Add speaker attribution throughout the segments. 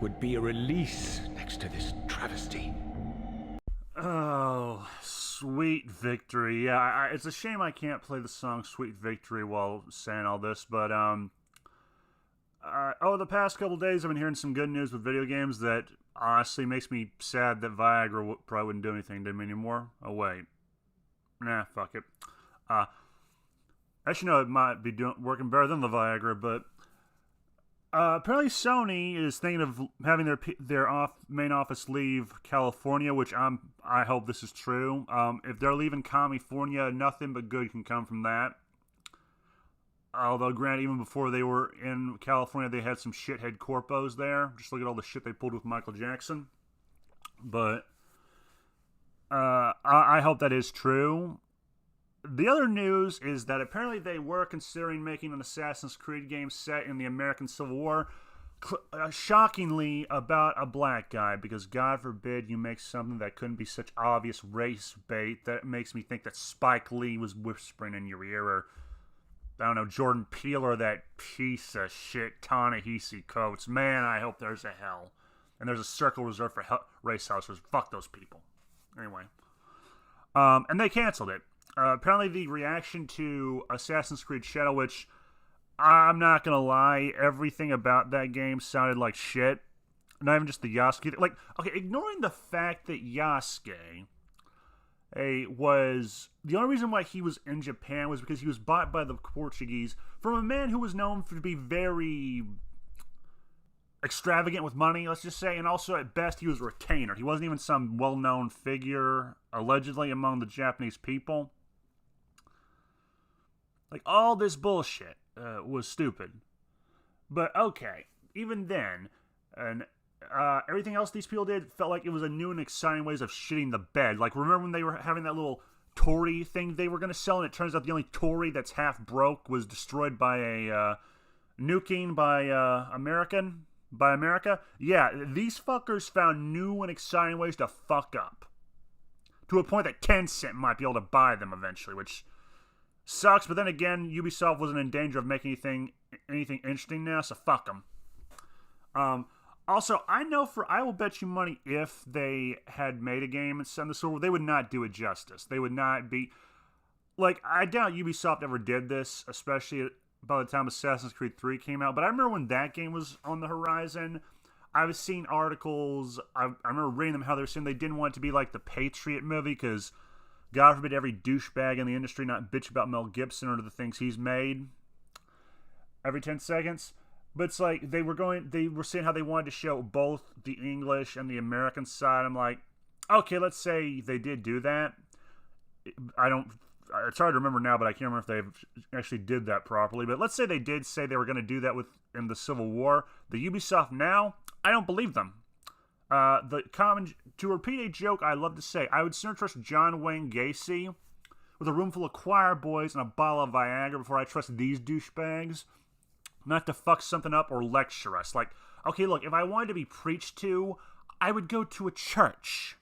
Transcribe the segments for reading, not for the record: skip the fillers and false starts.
Speaker 1: would be a release next to this travesty.
Speaker 2: Oh, Sweet Victory. Yeah, it's a shame I can't play the song Sweet Victory while saying all this, but, the past couple days I've been hearing some good news with video games that honestly makes me sad that Viagra probably wouldn't do anything to me anymore. Oh, wait. Nah, fuck it. Actually, no, it might be working better than the Viagra, but apparently Sony is thinking of having their main office leave California, which I hope this is true. If they're leaving California, nothing but good can come from that. Although, granted, even before they were in California, they had some shithead corpos there. Just look at all the shit they pulled with Michael Jackson. But I hope that is true. The other news is that apparently they were considering making an Assassin's Creed game set in the American Civil War, shockingly about a black guy, because God forbid you make something that couldn't be such obvious race bait that makes me think that Spike Lee was whispering in your ear, or I don't know, Jordan Peele, or that piece of shit Ta-Nehisi Coates. Man, I hope there's a hell. And there's a circle reserved for race houses. Fuck those people. Anyway. And they canceled it. Apparently the reaction to Assassin's Creed Shadow, which I'm not going to lie, everything about that game sounded like shit. Not even just the Yasuke. Like, okay, ignoring the fact that Yasuke was... The only reason why he was in Japan was because he was bought by the Portuguese from a man who was known to be very extravagant with money, let's just say, and also at best he was a retainer. He wasn't even some well-known figure, allegedly, among the Japanese people. Like, all this bullshit was stupid. But, okay, even then, and everything else these people did felt like it was a new and exciting ways of shitting the bed. Like, remember when they were having that little Tory thing they were going to sell, and it turns out the only Tory that's half broke was destroyed by a nuking by America? Yeah, these fuckers found new and exciting ways to fuck up. To a point that Tencent might be able to buy them eventually, which sucks, but then again, Ubisoft wasn't in danger of making anything interesting now, so fuck them. Also, I will bet you money if they had made a game and sent this over, they would not do it justice. They would not be... Like, I doubt Ubisoft ever did this, especially by the time Assassin's Creed 3 came out, but I remember when that game was on the horizon, I was seeing articles, I remember reading them, how they were saying they didn't want it to be like the Patriot movie, because God forbid every douchebag in the industry not bitch about Mel Gibson or the things he's made every 10 seconds. But it's like they were saying how they wanted to show both the English and the American side. I'm like, okay, let's say they did do that. It's hard to remember now, but I can't remember if they actually did that properly. But let's say they did say they were going to do that in the Civil War. The Ubisoft now, I don't believe them. To repeat a joke I love to say, I would sooner trust John Wayne Gacy with a room full of choir boys and a bottle of Viagra before I trust these douchebags not to fuck something up or lecture us. Like, okay, look, if I wanted to be preached to, I would go to a church.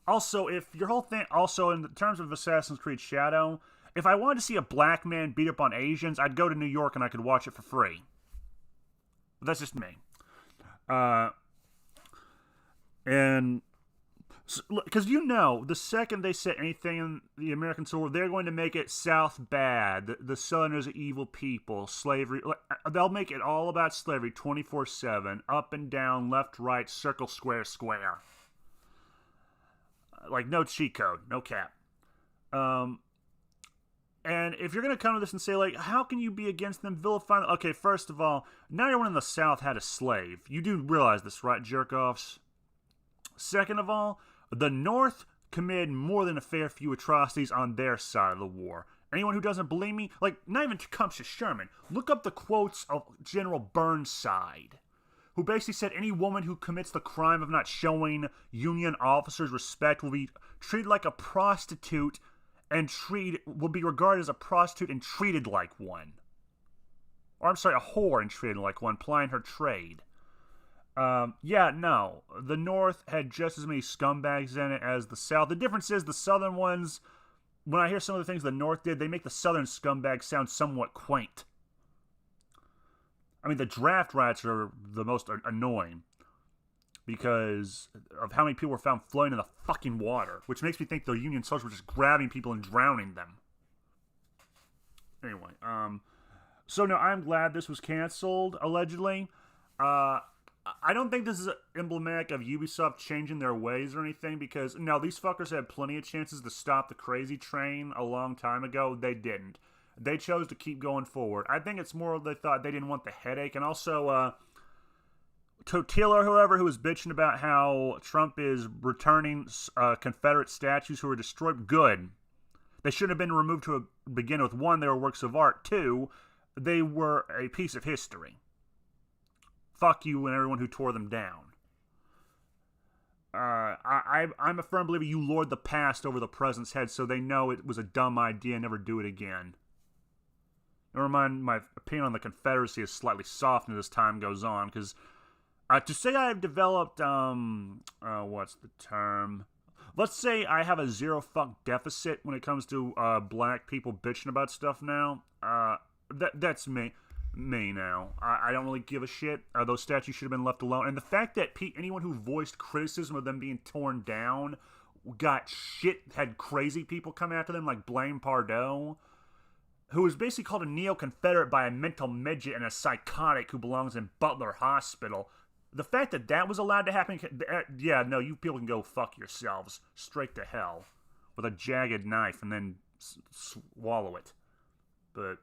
Speaker 2: Also, if your whole thing, also in terms of Assassin's Creed Shadow, if I wanted to see a black man beat up on Asians, I'd go to New York and I could watch it for free. But that's just me. And because the second they set anything in the American Civil War, they're going to make it South bad. The Southerners are evil people. Slavery. They'll make it all about slavery 24/7. Up and down, left, right, circle, square, square. Like, no cheat code. No cap. And if you're going to come to this and say, like, how can you be against them vilifying... Okay, first of all, not everyone in the South had a slave. You do realize this, right, jerk-offs? Second of all, the North committed more than a fair few atrocities on their side of the war. Anyone who doesn't believe me, like, not even Tecumseh Sherman, look up the quotes of General Burnside, who basically said any woman who commits the crime of not showing Union officers respect will be treated like a prostitute and will be regarded as a prostitute and treated like one. Or, I'm sorry, a whore and treated like one, plying her trade. The North had just as many scumbags in it as the South. The difference is the Southern ones, when I hear some of the things the North did, they make the Southern scumbags sound somewhat quaint. I mean, the draft riots are the most annoying because of how many people were found floating in the fucking water, which makes me think the Union soldiers were just grabbing people and drowning them. Anyway, so no, I'm glad this was canceled, allegedly. I don't think this is emblematic of Ubisoft changing their ways or anything, because, no, these fuckers had plenty of chances to stop the crazy train a long time ago. They didn't. They chose to keep going forward. I think it's more they thought they didn't want the headache. And also, Totila or whoever, who was bitching about how Trump is returning Confederate statues who were destroyed. Good. They shouldn't have been removed to begin with. One, they were works of art. Two, they were a piece of history. Fuck you and everyone who tore them down. I'm a firm believer you lord the past over the present's head so they know it was a dumb idea and never do it again. Never mind, my opinion on the Confederacy is slightly softened as time goes on, because to say I've developed, what's the term? Let's say I have a zero fuck deficit when it comes to black people bitching about stuff now. That's me now. I don't really give a shit. Those statues should have been left alone. And the fact that anyone who voiced criticism of them being torn down had crazy people come after them, like Blaine Pardoe, who was basically called a neo-Confederate by a mental midget and a psychotic who belongs in Butler Hospital. The fact that that was allowed to happen, yeah, no, you people can go fuck yourselves straight to hell with a jagged knife and then swallow it. But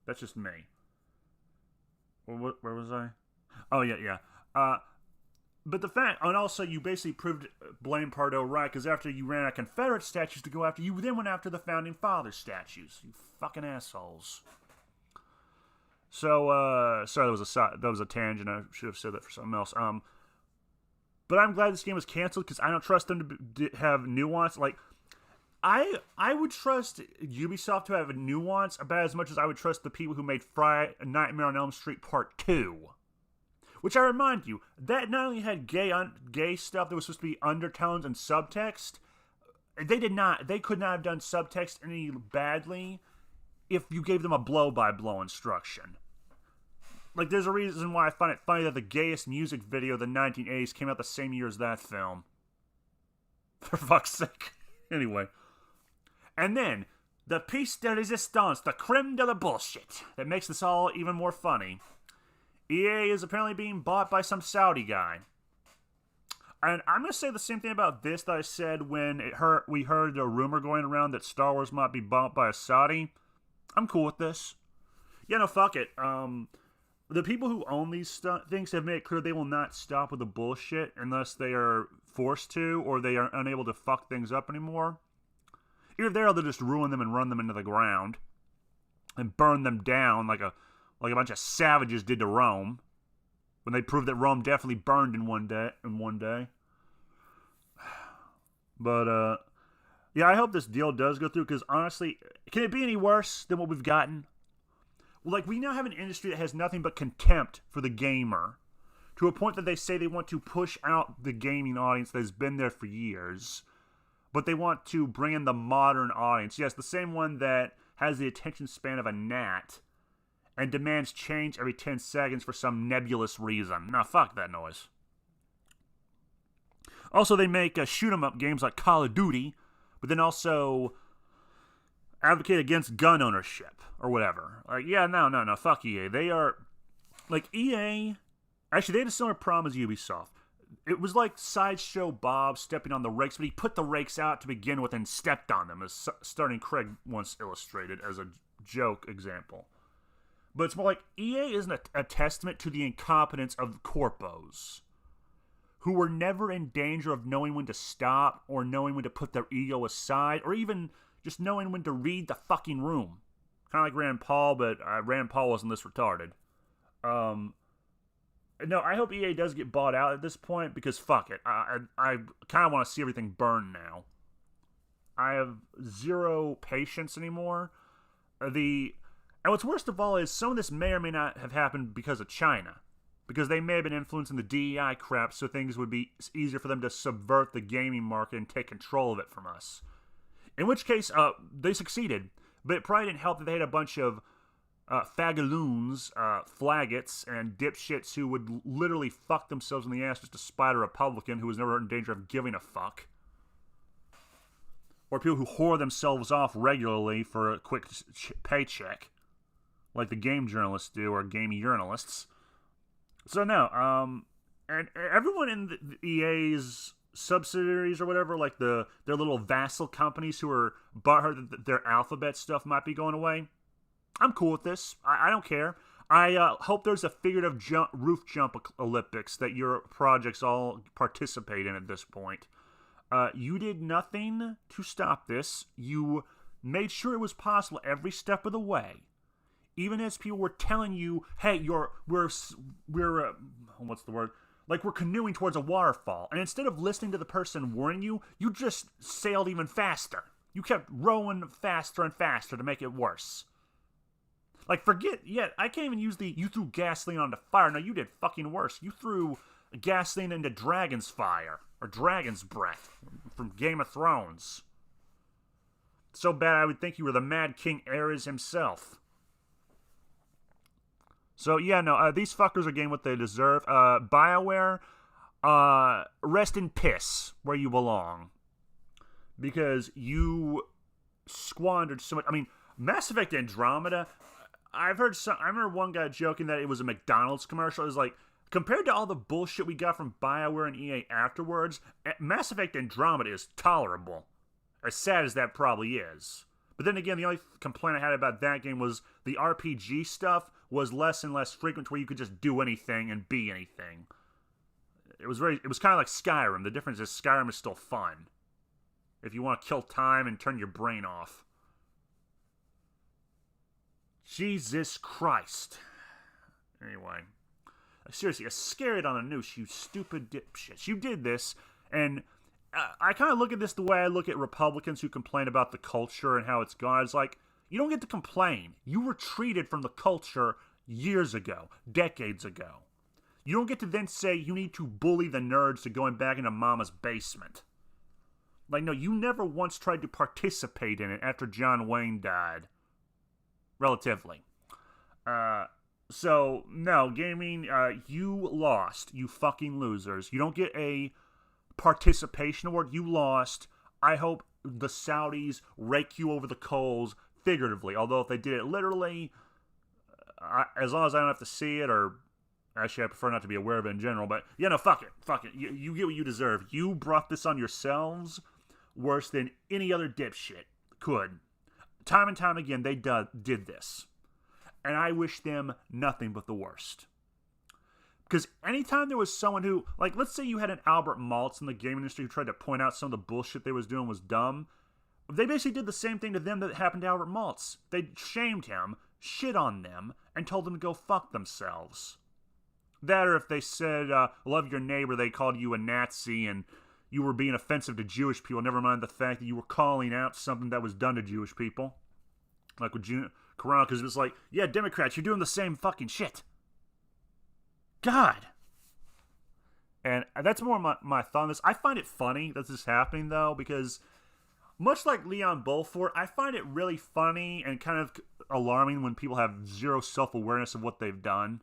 Speaker 2: that's just me. Where was I? Oh, yeah. But the fact, and also you basically proved Blaine Pardoe right, because after you ran out of Confederate statues to go after, you then went after the Founding Fathers statues. You fucking assholes. So, sorry, that was a tangent. I should have said that for something else. But I'm glad this game was canceled, because I don't trust them to have nuance. Like, I would trust Ubisoft to have a nuance about as much as I would trust the people who made Nightmare on Elm Street Part 2. Which I remind you, that not only had gay stuff that was supposed to be undertones and subtext, they could not have done subtext any badly if you gave them a blow-by-blow instruction. Like, there's a reason why I find it funny that the gayest music video of the 1980s came out the same year as that film. For fuck's sake. Anyway. And then, the piece de resistance, the creme de la bullshit, that makes this all even more funny. EA is apparently being bought by some Saudi guy. And I'm going to say the same thing about this that I said when we heard a rumor going around that Star Wars might be bought by a Saudi. I'm cool with this. Yeah, no, fuck it. The people who own these things have made it clear they will not stop with the bullshit unless they are forced to, or they are unable to fuck things up anymore. Either there, or they'll just ruin them and run them into the ground and burn them down like a bunch of savages did to Rome, when they proved that Rome definitely burned in one day. But, yeah, I hope this deal does go through, because honestly, can it be any worse than what we've gotten? Like, we now have an industry that has nothing but contempt for the gamer, to a point that they say they want to push out the gaming audience that has been there for years, but they want to bring in the modern audience. Yes, the same one that has the attention span of a gnat, and demands change every 10 seconds for some nebulous reason. Nah, fuck that noise. Also, they make shoot-'em-up games like Call of Duty, but then also advocate against gun ownership, or whatever. Like, yeah, no, fuck EA. They are, like, EA, actually, they had a similar problem as Ubisoft. It was like Sideshow Bob stepping on the rakes, but he put the rakes out to begin with and stepped on them, as Starting Craig once illustrated as a joke example. But it's more like EA isn't a testament to the incompetence of corpos, who were never in danger of knowing when to stop, or knowing when to put their ego aside, or even just knowing when to read the fucking room. Kind of like Rand Paul, but Rand Paul wasn't this retarded. No, I hope EA does get bought out at this point, because fuck it. I kind of want to see everything burn now. I have zero patience anymore. And what's worst of all is some of this may or may not have happened because of China. Because they may have been influencing the DEI crap, so things would be easier for them to subvert the gaming market and take control of it from us. In which case, they succeeded. But it probably didn't help that they had a bunch of fagaloons, flaggots, and dipshits who would literally fuck themselves in the ass just to spite a Republican who was never in danger of giving a fuck. Or people who whore themselves off regularly for a quick paycheck, like the game journalists do, or game journalists. So no, and everyone in the EA's subsidiaries or whatever, like their little vassal companies who are butthurt that their Alphabet stuff might be going away, I'm cool with this. I don't care. I hope there's a figurative roof jump Olympics that your projects all participate in at this point. You did nothing to stop this. You made sure it was possible every step of the way. Even as people were telling you, hey, we're what's the word? Like we're canoeing towards a waterfall. And instead of listening to the person warning you, you just sailed even faster. You kept rowing faster and faster to make it worse. Like, I can't even use you threw gasoline onto fire. No, you did fucking worse. You threw gasoline into dragon's fire. Or dragon's breath. From Game of Thrones. So bad I would think you were the Mad King Aerys himself. So, yeah, no, these fuckers are getting what they deserve. BioWare, rest in piss where you belong. Because you squandered so much. I mean, Mass Effect Andromeda, I remember one guy joking that it was a McDonald's commercial. It was like, compared to all the bullshit we got from BioWare and EA afterwards, Mass Effect Andromeda is tolerable. As sad as that probably is. But then again, the only complaint I had about that game was the RPG stuff was less and less frequent to where you could just do anything and be anything. It was kind of like Skyrim. The difference is Skyrim is still fun. If you want to kill time and turn your brain off. Jesus Christ. Anyway. Seriously, a scare it on a noose, you stupid dipshits. You did this, and I kind of look at this the way I look at Republicans who complain about the culture and how it's gone. It's like, you don't get to complain. You retreated from the culture years ago, decades ago. You don't get to then say you need to bully the nerds to going back into mama's basement. Like, no, you never once tried to participate in it after John Wayne died. Relatively. So, no, gaming, you lost, you fucking losers. You don't get a participation award. You lost. I hope the Saudis rake you over the coals figuratively. Although if they did it literally, as long as I don't have to see it, or actually I prefer not to be aware of it in general, but yeah, no, fuck it. Fuck it. You get what you deserve. You brought this on yourselves worse than any other dipshit could. Time and time again, they did this. And I wish them nothing but the worst. Because anytime there was someone who, like, let's say you had an Albert Maltz in the game industry who tried to point out some of the bullshit they was doing was dumb, they basically did the same thing to them that happened to Albert Maltz. They shamed him, shit on them, and told them to go fuck themselves. That, or if they said, love your neighbor, they called you a Nazi and you were being offensive to Jewish people, never mind the fact that you were calling out something that was done to Jewish people. Like with Quran, because it was like, yeah, Democrats, you're doing the same fucking shit. God. And that's more my thought on this. I find it funny that this is happening, though, because much like Leon Bulford, I find it really funny and kind of alarming when people have zero self-awareness of what they've done.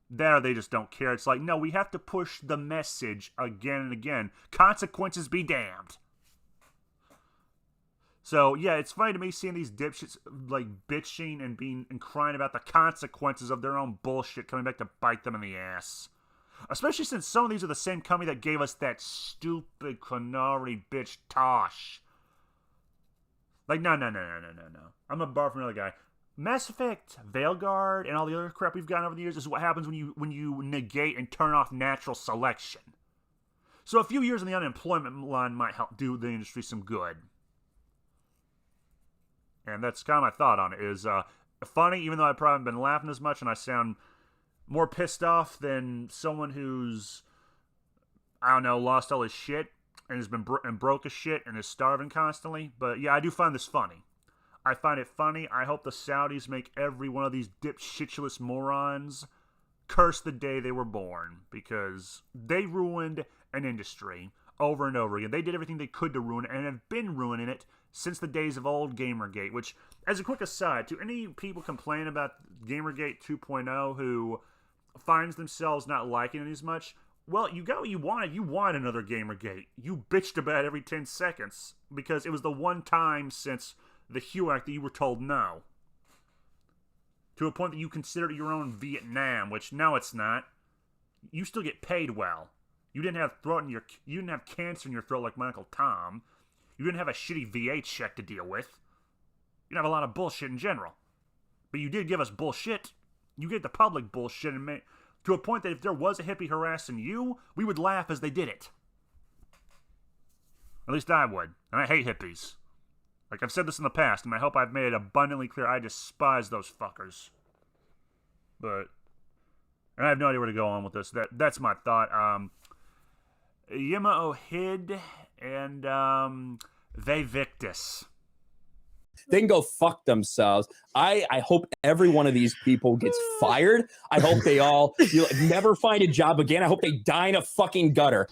Speaker 2: There, they just don't care. It's like, no, we have to push the message again and again. Consequences be damned. So, yeah, it's funny to me seeing these dipshits, like, bitching and crying about the consequences of their own bullshit coming back to bite them in the ass. Especially since some of these are the same company that gave us that stupid, canary bitch Tosh. Like, no. I'm a bar from another guy. Mass Effect, Veilguard, and all the other crap we've gotten over the years is what happens when you negate and turn off natural selection. So a few years in the unemployment line might help do the industry some good. And that's kind of my thought on it. Is funny, even though I probably haven't been laughing as much, and I sound more pissed off than someone who's, I don't know, lost all his shit and has been broke as shit and is starving constantly. But yeah, I do find this funny. I find it funny. I hope the Saudis make every one of these dipshitulous morons curse the day they were born, because they ruined an industry, over and over again. They did everything they could to ruin it and have been ruining it since the days of old Gamergate, which, as a quick aside, to any people complaining about Gamergate 2.0 who finds themselves not liking it as much, well, you got what you wanted. You want another Gamergate. You bitched about it every 10 seconds because it was the one time since the HUAC that you were told no. To a point that you considered it your own Vietnam, which no, it's not. You still get paid well. You didn't have you didn't have cancer in your throat like my Uncle Tom. You didn't have a shitty VA check to deal with. You didn't have a lot of bullshit in general. But you did give us bullshit. You gave the public bullshit and to a point that if there was a hippie harassing you, we would laugh as they did it. At least I would. And I hate hippies. Like I've said this in the past, and I hope I've made it abundantly clear I despise those fuckers. But and I have no idea where to go on with this. That's my thought. Yima Ohid and They Victus.
Speaker 3: They can go fuck themselves. I hope every one of these people gets fired. I hope they all never find a job again. I hope they die in a fucking gutter.